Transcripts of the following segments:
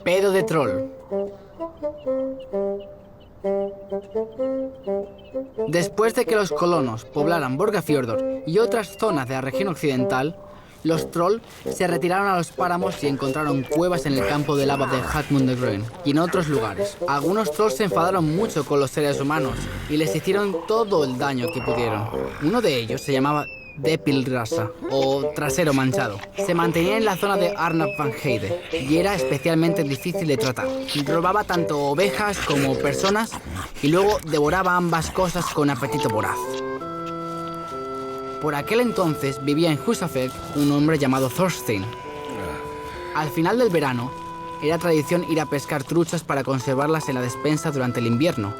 Pedo de troll. Después de que los colonos poblaran Borgafjörður y otras zonas de la región occidental, los troll se retiraron a los páramos y encontraron cuevas en el campo de lava de Hallmundargöng y en otros lugares. Algunos trolls se enfadaron mucho con los seres humanos y les hicieron todo el daño que pudieron. Uno de ellos se llamaba Depilrasa, o trasero manchado. Se mantenía en la zona de Arnap van Heide y era especialmente difícil de tratar. Robaba tanto ovejas como personas y luego devoraba ambas cosas con apetito voraz. Por aquel entonces vivía en Húsavík un hombre llamado Thorstein. Al final del verano, era tradición ir a pescar truchas para conservarlas en la despensa durante el invierno.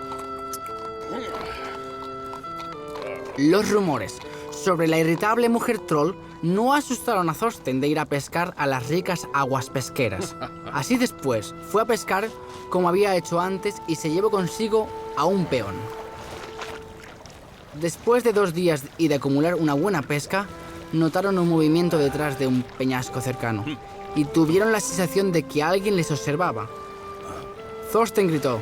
Los rumores sobre la irritable mujer troll no asustaron a Thorstein de ir a pescar a las ricas aguas pesqueras. Así después, fue a pescar como había hecho antes y se llevó consigo a un peón. Después de 2 días y de acumular una buena pesca, notaron un movimiento detrás de un peñasco cercano y tuvieron la sensación de que alguien les observaba. Thorstein gritó: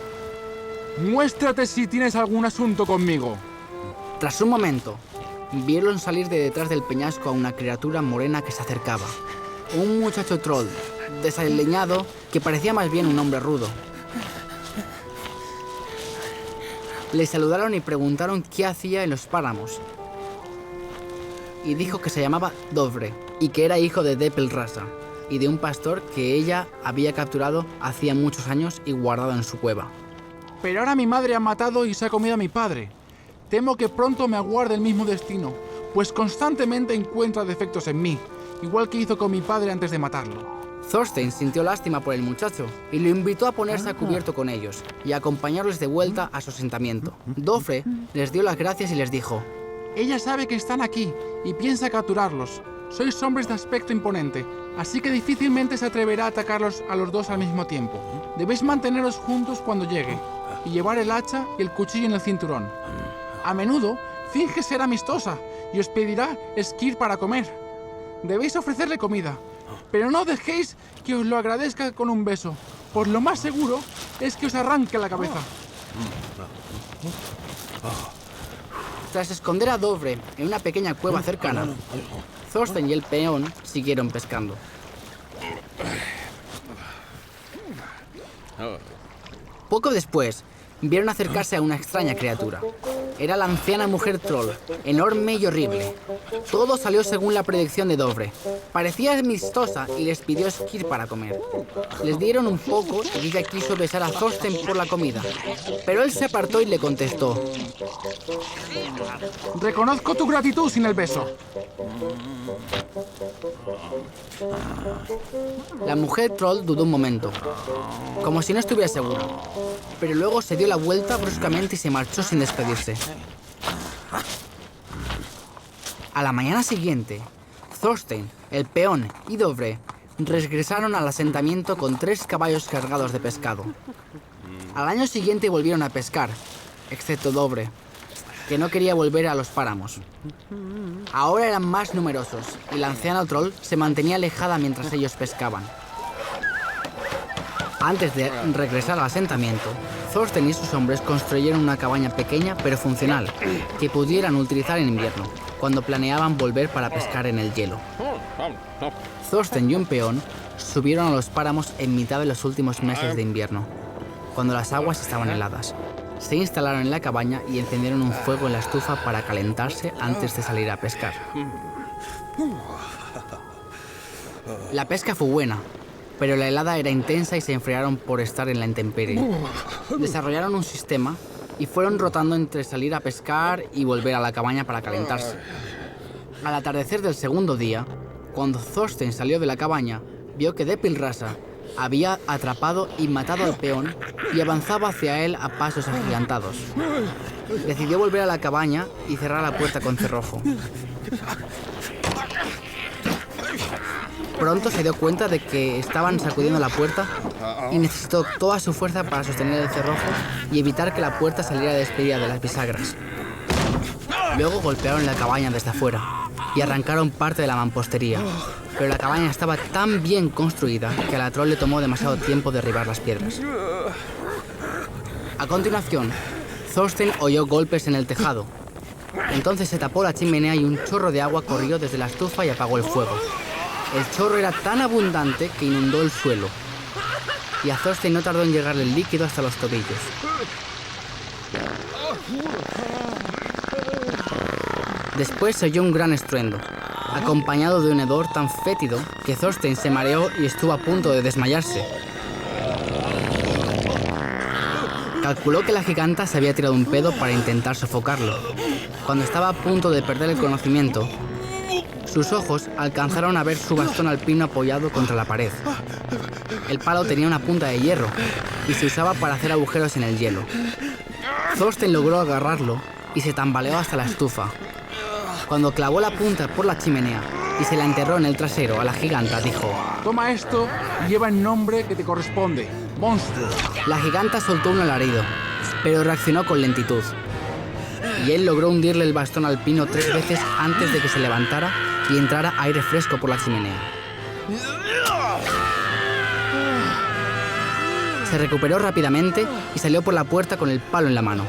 ¡Muéstrate si tienes algún asunto conmigo! Tras un momento, vieron salir de detrás del peñasco a una criatura morena que se acercaba. Un muchacho troll, desaliñado, que parecía más bien un hombre rudo. Le saludaron y preguntaron qué hacía en los páramos. Y dijo que se llamaba Dofre y que era hijo de Depilrasa y de un pastor que ella había capturado hacía muchos años y guardado en su cueva. Pero ahora mi madre ha matado y se ha comido a mi padre. Temo que pronto me aguarde el mismo destino, pues constantemente encuentra defectos en mí, igual que hizo con mi padre antes de matarlo. Thorstein sintió lástima por el muchacho y lo invitó a ponerse a cubierto con ellos y a acompañarles de vuelta a su asentamiento. Dofre les dio las gracias y les dijo: Ella sabe que están aquí y piensa capturarlos. Sois hombres de aspecto imponente, así que difícilmente se atreverá a atacarlos a los dos al mismo tiempo. Debéis manteneros juntos cuando llegue y llevar el hacha y el cuchillo en el cinturón. A menudo finge ser amistosa y os pedirá esquir para comer. Debéis ofrecerle comida, pero no dejéis que os lo agradezca con un beso, pues lo más seguro es que os arranque la cabeza. Tras esconder a Dofre en una pequeña cueva cercana, Thorstein y el peón siguieron pescando. Poco después, vieron acercarse a una extraña criatura. Era la anciana mujer troll, enorme y horrible. Todo salió según la predicción de Dofre. Parecía amistosa y les pidió esquir para comer. Les dieron un poco y ella quiso besar a Thorstein por la comida. Pero él se apartó y le contestó: Reconozco tu gratitud sin el beso. La mujer troll dudó un momento, como si no estuviera segura, pero luego se dio la vuelta bruscamente y se marchó sin despedirse. A la mañana siguiente, Thorstein, el peón y Dofre regresaron al asentamiento con 3 caballos cargados de pescado. Al año siguiente volvieron a pescar, excepto Dofre, que no quería volver a los páramos. Ahora eran más numerosos y la anciana troll se mantenía alejada mientras ellos pescaban. Antes de regresar al asentamiento, Thorstein y sus hombres construyeron una cabaña pequeña pero funcional que pudieran utilizar en invierno, cuando planeaban volver para pescar en el hielo. Thorstein y un peón subieron a los páramos en mitad de los últimos meses de invierno, cuando las aguas estaban heladas. Se instalaron en la cabaña y encendieron un fuego en la estufa para calentarse antes de salir a pescar. La pesca fue buena, pero la helada era intensa y se enfriaron por estar en la intemperie. Desarrollaron un sistema y fueron rotando entre salir a pescar y volver a la cabaña para calentarse. Al atardecer del segundo día, cuando Thorstein salió de la cabaña, vio que Depilrasa había atrapado y matado al peón y avanzaba hacia él a pasos agigantados. Decidió volver a la cabaña y cerrar la puerta con cerrojo. Pronto se dio cuenta de que estaban sacudiendo la puerta y necesitó toda su fuerza para sostener el cerrojo y evitar que la puerta saliera despedida de las bisagras. Luego golpearon la cabaña desde afuera. y arrancaron parte de la mampostería, pero la cabaña estaba tan bien construida que a la troll le tomó demasiado tiempo derribar las piedras. A continuación, Thorstein oyó golpes en el tejado. Entonces se tapó la chimenea y un chorro de agua corrió desde la estufa y apagó el fuego. El chorro era tan abundante que inundó el suelo, y a Thorstein no tardó en llegarle el líquido hasta los tobillos. Después se oyó un gran estruendo, acompañado de un hedor tan fétido que Thorstein se mareó y estuvo a punto de desmayarse. Calculó que la giganta se había tirado un pedo para intentar sofocarlo. Cuando estaba a punto de perder el conocimiento, sus ojos alcanzaron a ver su bastón alpino apoyado contra la pared. El palo tenía una punta de hierro y se usaba para hacer agujeros en el hielo. Thorstein logró agarrarlo y se tambaleó hasta la estufa. Cuando clavó la punta por la chimenea y se la enterró en el trasero a la giganta, dijo: Toma esto y lleva el nombre que te corresponde, monstruo. La giganta soltó un alarido, pero reaccionó con lentitud. Y él logró hundirle el bastón alpino 3 veces antes de que se levantara y entrara aire fresco por la chimenea. Se recuperó rápidamente y salió por la puerta con el palo en la mano.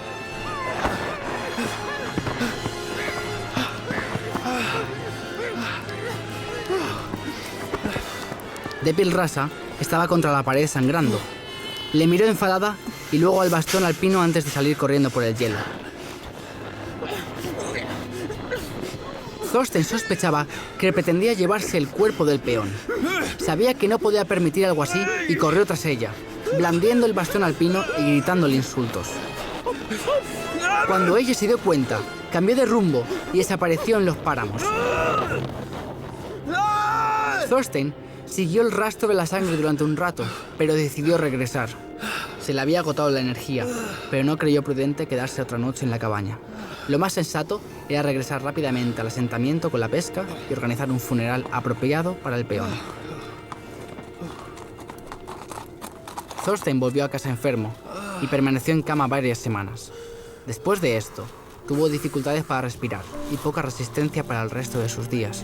Depil Rasa estaba contra la pared sangrando. Le miró enfadada y luego al bastón alpino antes de salir corriendo por el hielo. Thorstein sospechaba que pretendía llevarse el cuerpo del peón. Sabía que no podía permitir algo así y corrió tras ella, blandiendo el bastón alpino y gritándole insultos. Cuando ella se dio cuenta, cambió de rumbo y desapareció en los páramos. Thorstein siguió el rastro de la sangre durante un rato, pero decidió regresar. Se le había agotado la energía, pero no creyó prudente quedarse otra noche en la cabaña. Lo más sensato era regresar rápidamente al asentamiento con la pesca y organizar un funeral apropiado para el peón. Thorstein volvió a casa enfermo y permaneció en cama varias semanas. Después de esto, tuvo dificultades para respirar y poca resistencia para el resto de sus días.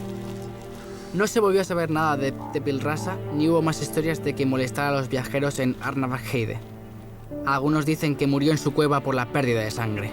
No se volvió a saber nada de Depil Rasa, ni hubo más historias de que molestara a los viajeros en Arnavagheide. Algunos dicen que murió en su cueva por la pérdida de sangre.